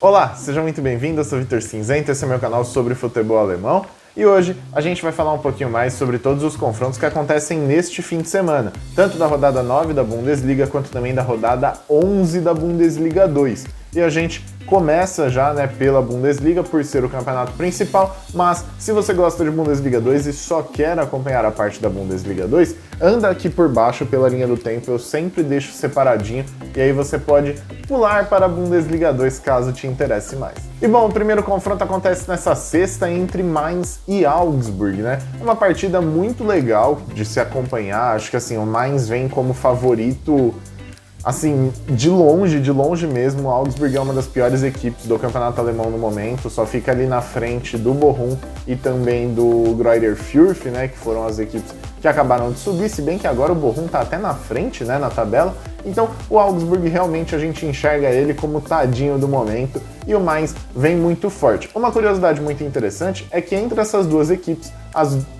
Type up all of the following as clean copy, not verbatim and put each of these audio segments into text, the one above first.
Olá, sejam muito bem-vindos, eu sou o Vitor Cinzento, esse é meu canal sobre futebol alemão e hoje a gente vai falar um pouquinho mais sobre todos os confrontos que acontecem neste fim de semana, tanto da rodada 9 da Bundesliga quanto também da rodada 11 da Bundesliga 2. E a gente começa já pela Bundesliga por ser o campeonato principal, mas se você gosta de Bundesliga 2 e só quer acompanhar a parte da Bundesliga 2, anda aqui por baixo pela linha do tempo, eu sempre deixo separadinho e aí você pode pular para a Bundesliga 2 caso te interesse mais. E bom, o primeiro confronto acontece nessa sexta entre Mainz e Augsburg, Uma partida muito legal de se acompanhar, acho que assim, o Mainz vem como favorito. Assim, de longe mesmo, o Augsburg é uma das piores equipes do campeonato alemão no momento, só fica ali na frente do Bochum e também do Greuther Fürth, que foram as equipes que acabaram de subir, se bem que agora o Bochum tá até na frente, na tabela. Então o Augsburg realmente a gente enxerga ele como tadinho do momento e o Mainz vem muito forte. Uma curiosidade muito interessante é que entre essas duas equipes,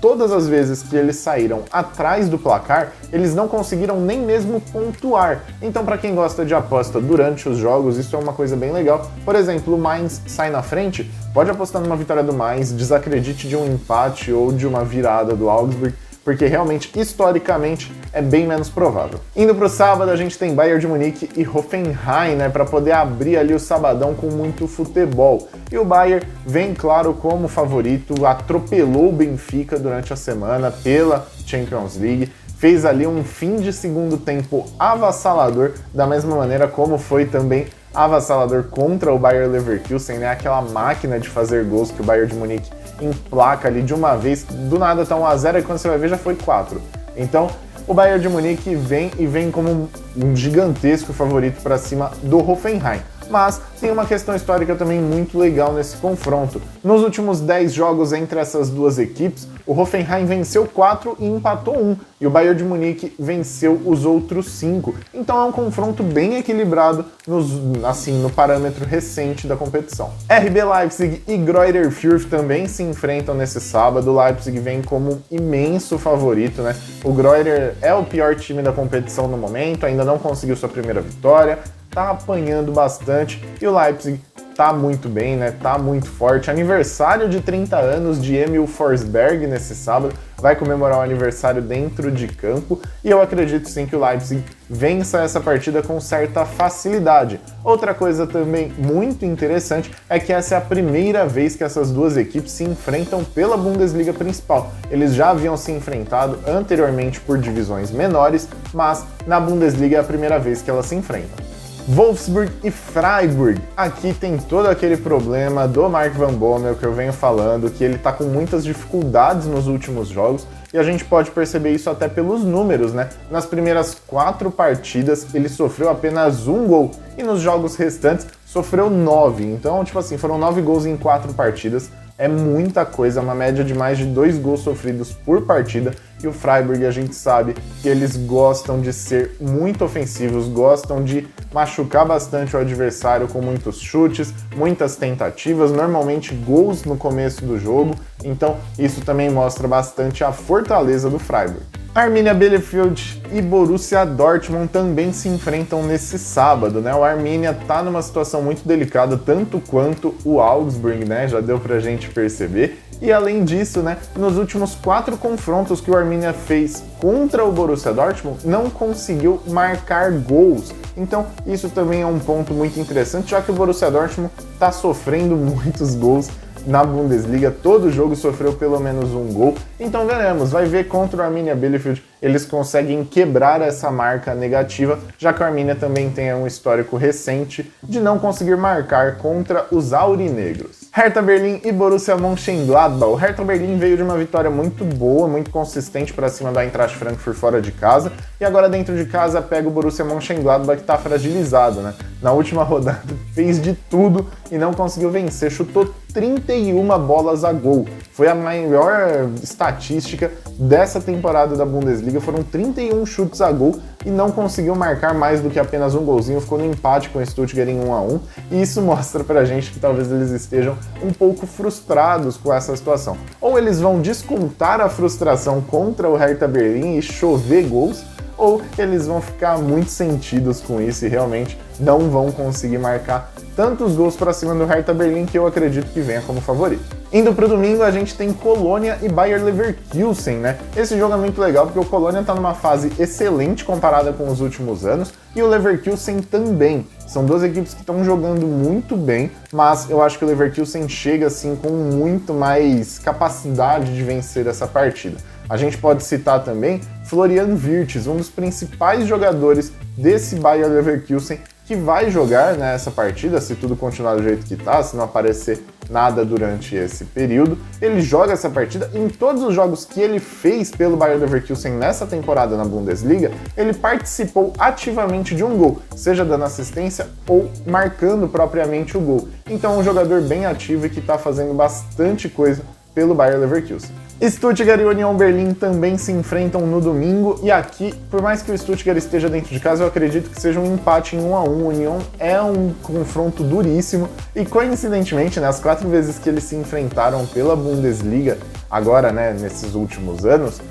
todas as vezes que eles saíram atrás do placar, eles não conseguiram nem mesmo pontuar. Então, para quem gosta de aposta durante os jogos, isso é uma coisa bem legal. Por exemplo, o Mainz sai na frente, pode apostar numa vitória do Mainz, desacredite de um empate ou de uma virada do Augsburg, porque realmente, historicamente, é bem menos provável. Indo para o sábado, a gente tem Bayern de Munique e Hoffenheim, para poder abrir ali o sabadão com muito futebol. E o Bayern vem, claro, como favorito, atropelou o Benfica durante a semana pela Champions League, fez ali um fim de segundo tempo avassalador, da mesma maneira como foi também avassalador contra o Bayer Leverkusen, Aquela máquina de fazer gols que o Bayern de Munique emplaca ali de uma vez, do nada tá 1-0 e quando você vai ver já foi 4. Então o Bayern de Munique vem como um gigantesco favorito para cima do Hoffenheim. Mas tem uma questão histórica também muito legal nesse confronto. Nos últimos 10 jogos entre essas duas equipes, o Hoffenheim venceu 4 e empatou 1, e o Bayern de Munique venceu os outros 5. Então é um confronto bem equilibrado no parâmetro recente da competição. RB Leipzig e Greuther Fürth também se enfrentam nesse sábado. O Leipzig vem como imenso favorito, O Greuther é o pior time da competição no momento, ainda não conseguiu sua primeira vitória, tá apanhando bastante e o Leipzig tá muito bem, tá muito forte. Aniversário de 30 anos de Emil Forsberg nesse sábado, vai comemorar o aniversário dentro de campo e eu acredito sim que o Leipzig vença essa partida com certa facilidade. Outra coisa também muito interessante é que essa é a primeira vez que essas duas equipes se enfrentam pela Bundesliga principal. Eles já haviam se enfrentado anteriormente por divisões menores, mas na Bundesliga é a primeira vez que elas se enfrentam. Wolfsburg e Freiburg. Aqui tem todo aquele problema do Mark Van Bommel que eu venho falando, que ele tá com muitas dificuldades nos últimos jogos, e a gente pode perceber isso até pelos números, Nas primeiras 4 partidas ele sofreu apenas 1 gol, e nos jogos restantes sofreu 9. Então, foram 9 gols em 4 partidas. É muita coisa, uma média de mais de 2 gols sofridos por partida, e o Freiburg a gente sabe que eles gostam de ser muito ofensivos, gostam de machucar bastante o adversário com muitos chutes, muitas tentativas, normalmente gols no começo do jogo, então isso também mostra bastante a fortaleza do Freiburg. Arminia Bielefeld e Borussia Dortmund também se enfrentam nesse sábado, O Arminia tá numa situação muito delicada, tanto quanto o Augsburg, Já deu pra gente perceber. E além disso, nos últimos 4 confrontos que o Arminia fez contra o Borussia Dortmund, não conseguiu marcar gols. Então isso também é um ponto muito interessante, já que o Borussia Dortmund tá sofrendo muitos gols na Bundesliga, todo jogo sofreu pelo menos 1 gol, então veremos, vai ver contra o Arminia Bielefeld, eles conseguem quebrar essa marca negativa, já que o Arminia também tem um histórico recente de não conseguir marcar contra os aurinegros. Hertha Berlim e Borussia Mönchengladbach. O Hertha Berlim veio de uma vitória muito boa, muito consistente para cima do Eintracht Frankfurt fora de casa, e agora dentro de casa pega o Borussia Mönchengladbach que está fragilizado, Na última rodada fez de tudo e não conseguiu vencer, chutou 31 bolas a gol. Foi a maior estatística dessa temporada da Bundesliga, foram 31 chutes a gol e não conseguiu marcar mais do que apenas um golzinho, ficou no empate com o Stuttgart em 1-1, e isso mostra pra gente que talvez eles estejam um pouco frustrados com essa situação. Ou eles vão descontar a frustração contra o Hertha Berlim e chover gols, ou eles vão ficar muito sentidos com isso e realmente não vão conseguir marcar tantos gols para cima do Hertha Berlim que eu acredito que venha como favorito. Indo para o domingo, a gente tem Colônia e Bayer Leverkusen, né? Esse jogo é muito legal porque o Colônia está numa fase excelente comparada com os últimos anos e o Leverkusen também. São duas equipes que estão jogando muito bem, mas eu acho que o Leverkusen chega assim com muito mais capacidade de vencer essa partida. A gente pode citar também Florian Wirtz, um dos principais jogadores desse Bayer Leverkusen, que vai jogar nessa partida, se tudo continuar do jeito que está, se não aparecer nada durante esse período. Ele joga essa partida. Em todos os jogos que ele fez pelo Bayer Leverkusen nessa temporada na Bundesliga, ele participou ativamente de um gol, seja dando assistência ou marcando propriamente o gol. Então é um jogador bem ativo e que está fazendo bastante coisa pelo Bayer Leverkusen. Stuttgart e Union Berlin também se enfrentam no domingo, e aqui, por mais que o Stuttgart esteja dentro de casa, eu acredito que seja um empate em 1-1. O Union é um confronto duríssimo e, coincidentemente, nas 4 vezes que eles se enfrentaram pela Bundesliga, agora, né, nesses últimos anos,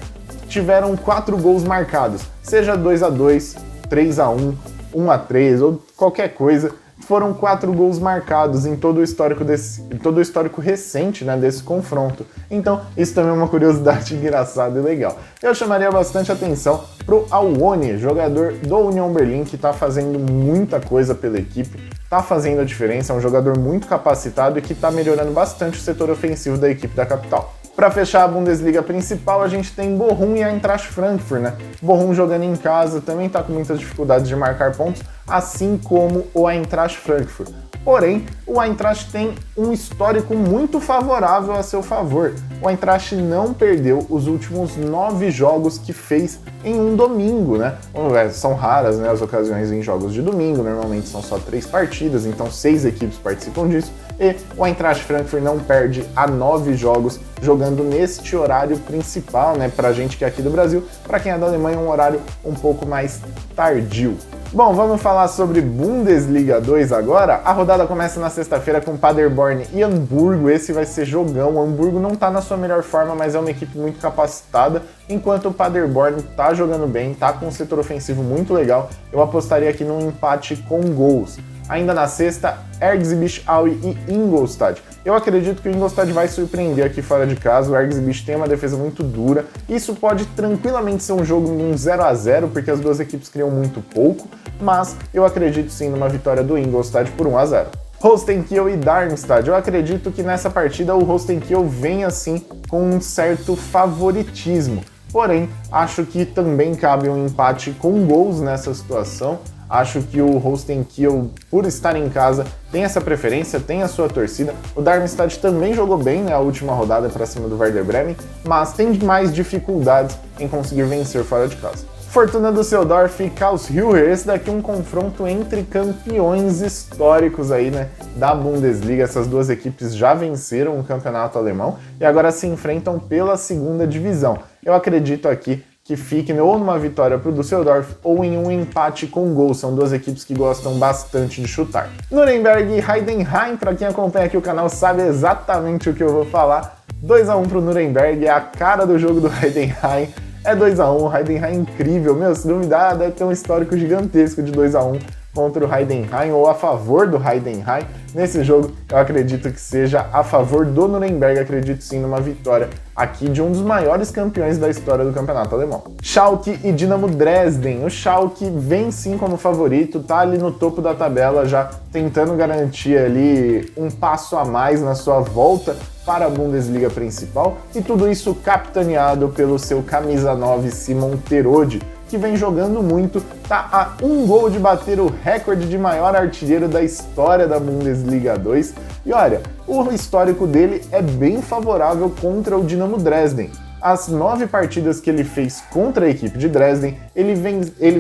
tiveram 4 gols marcados, seja 2-2, 3-1, 1-3 ou qualquer coisa. Foram 4 gols marcados em todo o histórico recente, né, desse confronto. Então, isso também é uma curiosidade engraçada e legal. Eu chamaria bastante atenção pro Awoniyi, jogador do Union Berlin, que está fazendo muita coisa pela equipe, está fazendo a diferença, é um jogador muito capacitado e que está melhorando bastante o setor ofensivo da equipe da capital. Para fechar a Bundesliga principal, a gente tem Bochum e Eintracht Frankfurt, né? Bochum jogando em casa também está com muitas dificuldades de marcar pontos, assim como o Eintracht Frankfurt. Porém, o Eintracht tem um histórico muito favorável a seu favor. O Eintracht não perdeu os últimos 9 jogos que fez em um domingo, né? São raras, né, as ocasiões em jogos de domingo, normalmente são só 3 partidas, então 6 equipes participam disso. E o Eintracht Frankfurt não perde há 9 jogos jogando neste horário principal, né? Pra gente que é aqui do Brasil, pra quem é da Alemanha, um horário um pouco mais tardio. Bom, vamos falar sobre Bundesliga 2 agora. A rodada começa na sexta-feira com Paderborn e Hamburgo. Esse vai ser jogão. O Hamburgo não tá na sua melhor forma, mas é uma equipe muito capacitada, enquanto o Paderborn tá jogando bem, tá com um setor ofensivo muito legal. Eu apostaria aqui num empate com gols. Ainda na sexta, Erzgebet Aue e Ingolstadt. Eu acredito que o Ingolstadt vai surpreender aqui fora de casa. O Erzgebet tem uma defesa muito dura. Isso pode tranquilamente ser um jogo de um 0-0, porque as duas equipes criam muito pouco, mas eu acredito sim numa vitória do Ingolstadt por 1-0. Holstein Kiel e Darmstadt. Eu acredito que nessa partida o Holstein Kiel vem assim com um certo favoritismo. Porém, acho que também cabe um empate com gols nessa situação. Acho que o Holstein Kiel, por estar em casa, tem essa preferência, tem a sua torcida. O Darmstadt também jogou bem, né, a última rodada para cima do Werder Bremen, mas tem mais dificuldades em conseguir vencer fora de casa. Fortuna Düsseldorf e Karlsruhe, esse daqui é um confronto entre campeões históricos aí, né, da Bundesliga. Essas duas equipes já venceram o campeonato alemão e agora se enfrentam pela segunda divisão. Eu acredito aqui que fique ou numa vitória para o Düsseldorf ou em um empate com gol. São duas equipes que gostam bastante de chutar. Nuremberg e Heidenheim, para quem acompanha aqui o canal sabe exatamente o que eu vou falar. 2-1 para o Nuremberg, é a cara do jogo do Heidenheim. É 2-1, o Heidenheim é incrível. Meu, se duvidar, deve ter um histórico gigantesco de 2-1 contra o Heidenheim ou a favor do Heidenheim. Nesse jogo, eu acredito que seja a favor do Nuremberg, acredito sim numa vitória aqui de um dos maiores campeões da história do campeonato alemão. Schalke e Dinamo Dresden. O Schalke vem sim como favorito, tá ali no topo da tabela, já tentando garantir ali um passo a mais na sua volta para a Bundesliga principal, e tudo isso capitaneado pelo seu camisa 9 Simon Terodde, que vem jogando muito, tá a um gol de bater o recorde de maior artilheiro da história da Bundesliga 2. E olha, o histórico dele é bem favorável contra o Dinamo Dresden. As 9 partidas que ele fez contra a equipe de Dresden, ele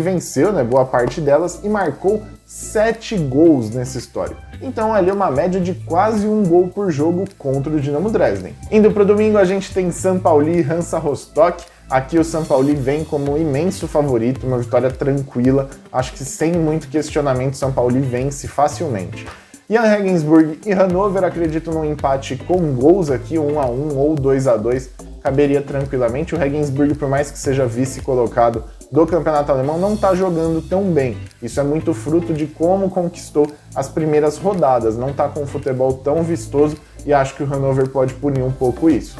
venceu, né, boa parte delas e marcou 7 gols nessa história. Então ali uma média de quase um gol por jogo contra o Dinamo Dresden. Indo para o domingo, a gente tem São Paulo e Hansa Rostock. Aqui o São Paulo vem como imenso favorito, uma vitória tranquila. Acho que sem muito questionamento, São Paulo vence facilmente. Jan Regensburg e Hannover, acredito num empate com gols aqui, 1-1 ou 2-2, caberia tranquilamente. O Regensburg, por mais que seja vice colocado do campeonato alemão não está jogando tão bem. Isso é muito fruto de como conquistou as primeiras rodadas, não está com um futebol tão vistoso e acho que o Hannover pode punir um pouco isso.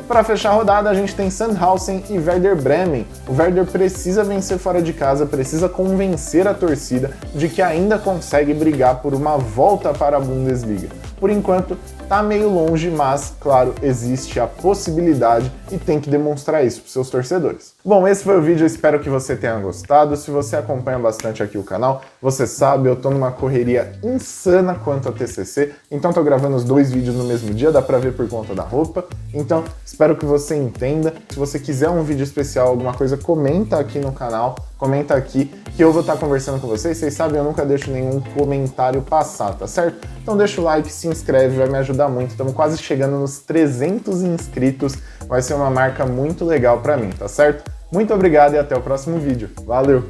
Para fechar a rodada, a gente tem Sandhausen e Werder Bremen. O Werder precisa vencer fora de casa, precisa convencer a torcida de que ainda consegue brigar por uma volta para a Bundesliga. Por enquanto, tá meio longe, mas, claro, existe a possibilidade e tem que demonstrar isso para seus torcedores. Bom, esse foi o vídeo, eu espero que você tenha gostado. Se você acompanha bastante aqui o canal, você sabe, eu tô numa correria insana quanto a TCC, então tô gravando os 2 vídeos no mesmo dia, dá pra ver por conta da roupa. Então, espero que você entenda. Se você quiser um vídeo especial, alguma coisa, comenta aqui no canal, comenta aqui, que eu vou estar conversando com vocês. Vocês sabem, eu nunca deixo nenhum comentário passar, tá certo? Então deixa o like, se inscreve, vai me ajudar muito. Estamos quase chegando nos 300 inscritos, vai ser uma marca muito legal pra mim, tá certo? Muito obrigado e até o próximo vídeo. Valeu!